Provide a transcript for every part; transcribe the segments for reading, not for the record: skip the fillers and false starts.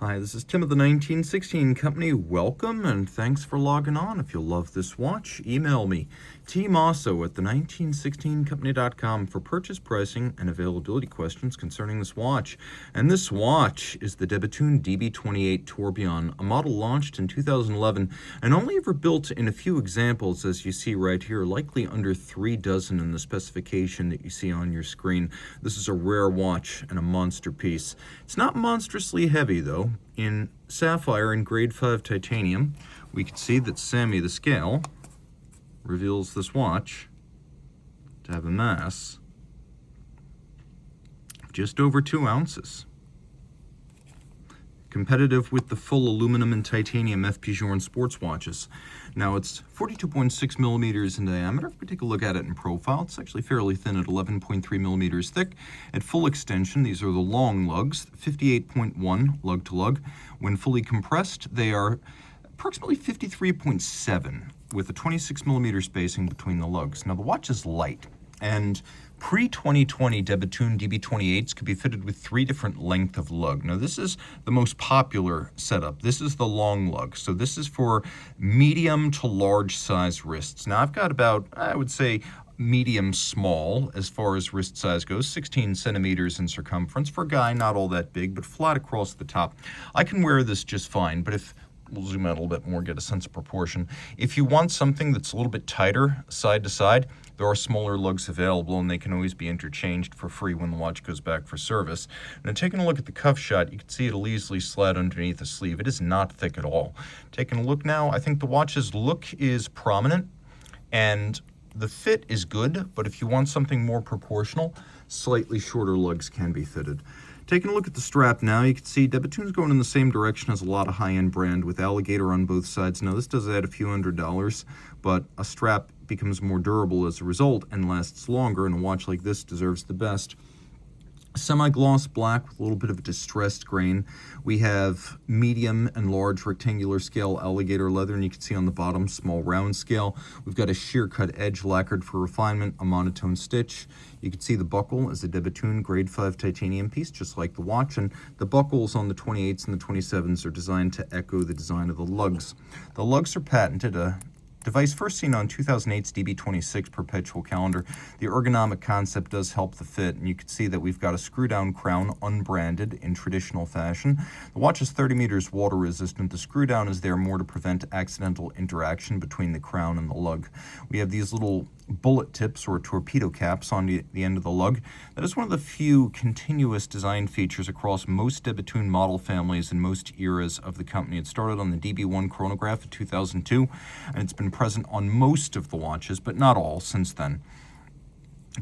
Hi, this is Tim of the 1916 Company. Welcome and thanks for logging on. If you love this watch, email me, Team Mosso at the1916company.com for purchase pricing and availability questions concerning this watch. And this watch is the Bethune DB28 Tourbillon, a model launched in 2011 and only ever built in a few examples, as you see right here, likely under 3 dozen in the specification that you see on your screen. This is a rare watch and a monster piece. It's not monstrously heavy, though. In sapphire and grade 5 titanium, we can see that Sammy the scale reveals this watch to have a mass of just over 2 ounces. Competitive with the full aluminum and titanium F. Peugeot sports watches. Now it's 42.6 millimeters in diameter. If we take a look at it in profile, it's actually fairly thin at 11.3 millimeters thick. At full extension, these are the long lugs, 58.1 lug to lug. When fully compressed, they are approximately 53.7 with a 26 millimeter spacing between the lugs. Now the watch is light, and pre-2020 Bethune DB28s could be fitted with 3 different length of lug. Now this is the most popular setup. This is the long lug. So this is for medium to large size wrists. Now I've got about, I would say, medium small as far as wrist size goes, 16 centimeters in circumference. For a guy, not all that big, but flat across the top. I can wear this just fine, but if we'll zoom out a little bit more, get a sense of proportion. If you want something that's a little bit tighter side to side, there are smaller lugs available, and they can always be interchanged for free when the watch goes back for service. Now, taking a look at the cuff shot, you can see it'll easily slide underneath the sleeve. It is not thick at all. Taking a look now, I think the watch's look is prominent, and the fit is good, but if you want something more proportional, slightly shorter lugs can be fitted. Taking a look at the strap now, you can see Bethune's going in the same direction as a lot of high-end brand with alligator on both sides. Now this does add a few $100s, but a strap becomes more durable as a result and lasts longer, and a watch like this deserves the best. Semi-gloss black with a little bit of a distressed grain. We have medium and large rectangular scale alligator leather, and you can see on the bottom small round scale. We've got a sheer cut edge lacquered for refinement, a monotone stitch. You can see the buckle is a Bethune grade 5 titanium piece, just like the watch, and the buckles on the 28s and the 27s are designed to echo the design of the lugs. The lugs are patented, a device first seen on 2008's DB26 perpetual calendar. The ergonomic concept does help the fit, and you can see that we've got a screw-down crown, unbranded in traditional fashion. The watch is 30 meters water resistant. The screw-down is there more to prevent accidental interaction between the crown and the lug. We have these little bullet tips or torpedo caps on the end of the lug. That is one of the few continuous design features across most Bethune model families in most eras of the company. It started on the DB1 chronograph in 2002, and it's been present on most of the watches, but not all since then.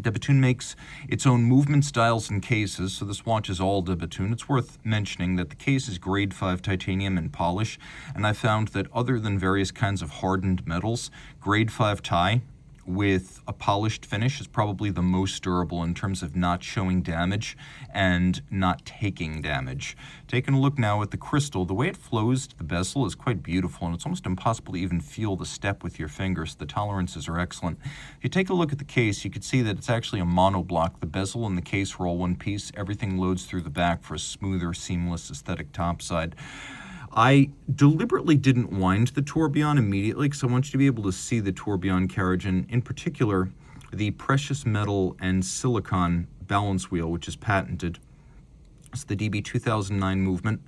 Bethune makes its own movement styles and cases, so this watch is all Bethune. It's worth mentioning that the case is grade 5 titanium and polish, and I found that other than various kinds of hardened metals, grade 5 tie with a polished finish is probably the most durable in terms of not showing damage and not taking damage. Taking a look now at the crystal, the way it flows to the bezel is quite beautiful, and it's almost impossible to even feel the step with your fingers. The tolerances are excellent. If you take a look at the case, you can see that it's actually a monoblock. The bezel and the case are all one piece. Everything loads through the back for a smoother, seamless aesthetic topside. I deliberately didn't wind the tourbillon immediately because I want you to be able to see the tourbillon carriage, and in particular the precious metal and silicon balance wheel, which is patented. It's the DB 2009 movement,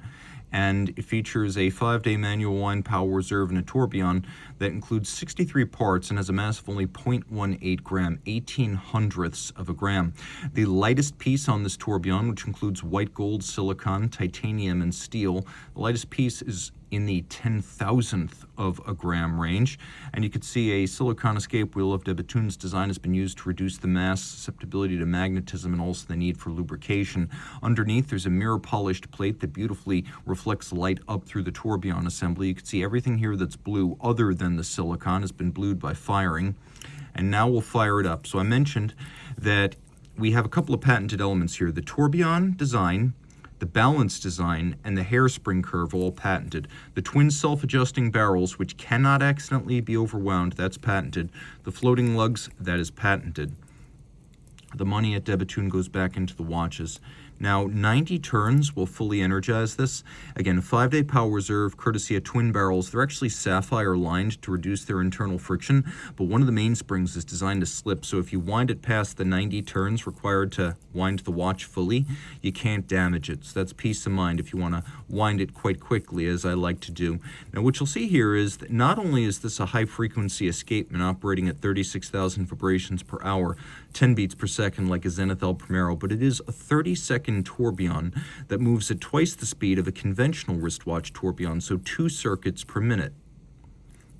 and it features a 5-day manual wind power reserve and a tourbillon that includes 63 parts and has a mass of only 0.18 gram, 18/100ths of a gram. The lightest piece on this tourbillon, which includes white gold, silicon, titanium, and steel, the lightest piece is in the 10,000th of a gram range, and you can see a silicon escape wheel of Bethune's design has been used to reduce the mass, susceptibility to magnetism, and also the need for lubrication. Underneath, there's a mirror polished plate that beautifully reflects light up through the tourbillon assembly. You can see everything here that's blue other than the silicon has been blued by firing, and now we'll fire it up. So I mentioned that we have a couple of patented elements here. The tourbillon design, the balance design, and the hairspring curve all patented. The twin self-adjusting barrels, which cannot accidentally be overwound, that's patented. The floating lugs, that is patented. The money at Bethune goes back into the watches. Now, 90 turns will fully energize this. Again, 5-day power reserve, courtesy of twin barrels. They're actually sapphire lined to reduce their internal friction, but one of the mainsprings is designed to slip, so if you wind it past the 90 turns required to wind the watch fully, you can't damage it. So that's peace of mind if you want to wind it quite quickly, as I like to do. Now, what you'll see here is that not only is this a high-frequency escapement operating at 36,000 vibrations per hour, 10 beats per second like a Zenith El Primero, but it is a 30-second tourbillon that moves at twice the speed of a conventional wristwatch tourbillon, so 2 circuits per minute.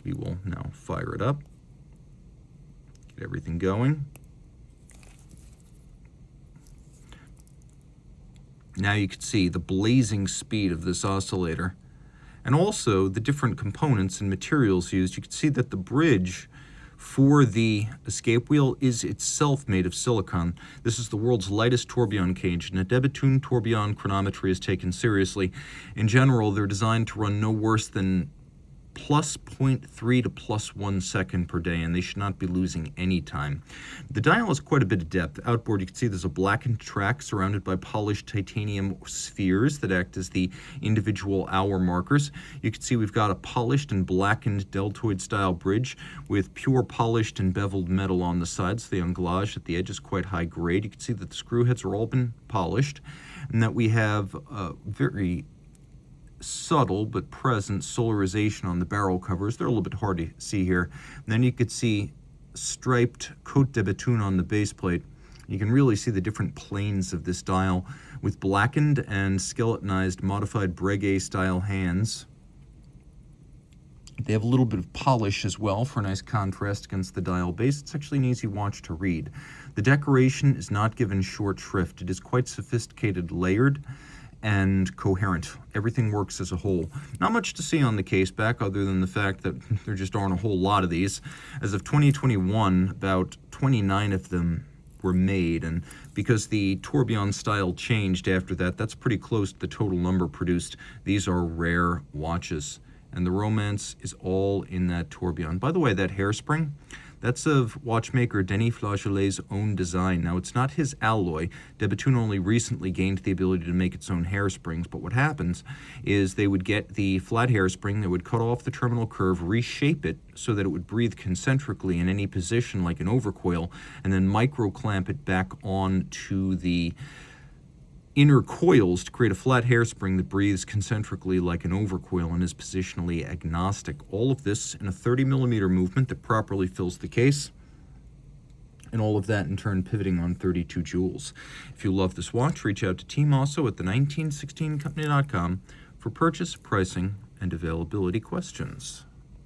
We will now fire it up, get everything going. Now you can see the blazing speed of this oscillator, and also the different components and materials used. You can see that the bridge for the escape wheel is itself made of silicon. This is the world's lightest tourbillon cage, and a Bethune tourbillon chronometry is taken seriously. In general, they're designed to run no worse than plus 0.3 to plus 1 second per day, and they should not be losing any time. The dial has quite a bit of depth. Outboard, you can see there's a blackened track surrounded by polished titanium spheres that act as the individual hour markers. You can see we've got a polished and blackened deltoid style bridge with pure polished and beveled metal on the sides. The anglage at the edge is quite high grade. You can see that the screw heads are all been polished, and that we have very subtle but present solarization on the barrel covers. They're a little bit hard to see here. And then you could see striped Côte de Bethune on the base plate. You can really see the different planes of this dial with blackened and skeletonized modified Breguet style hands. They have a little bit of polish as well for a nice contrast against the dial base. It's actually an easy watch to read. The decoration is not given short shrift. It is quite sophisticated, layered, and coherent. Everything works as a whole. Not much to see on the case back other than the fact that there just aren't a whole lot of these. As of 2021, about 29 of them were made, and because the tourbillon style changed after that, that's pretty close to the total number produced. These are rare watches, and the romance is all in that tourbillon. By the way, that hairspring, that's of watchmaker Denis Flageolet's own design. Now, it's not his alloy. De Bethune only recently gained the ability to make its own hairsprings, but what happens is they would get the flat hairspring, they would cut off the terminal curve, reshape it so that it would breathe concentrically in any position like an overcoil, and then micro-clamp it back onto the inner coils to create a flat hairspring that breathes concentrically like an overcoil and is positionally agnostic. All of this in a 30mm movement that properly fills the case, and all of that in turn pivoting on 32 joules. If you love this watch, reach out to Team Mosso at the1916company.com for purchase, pricing, and availability questions.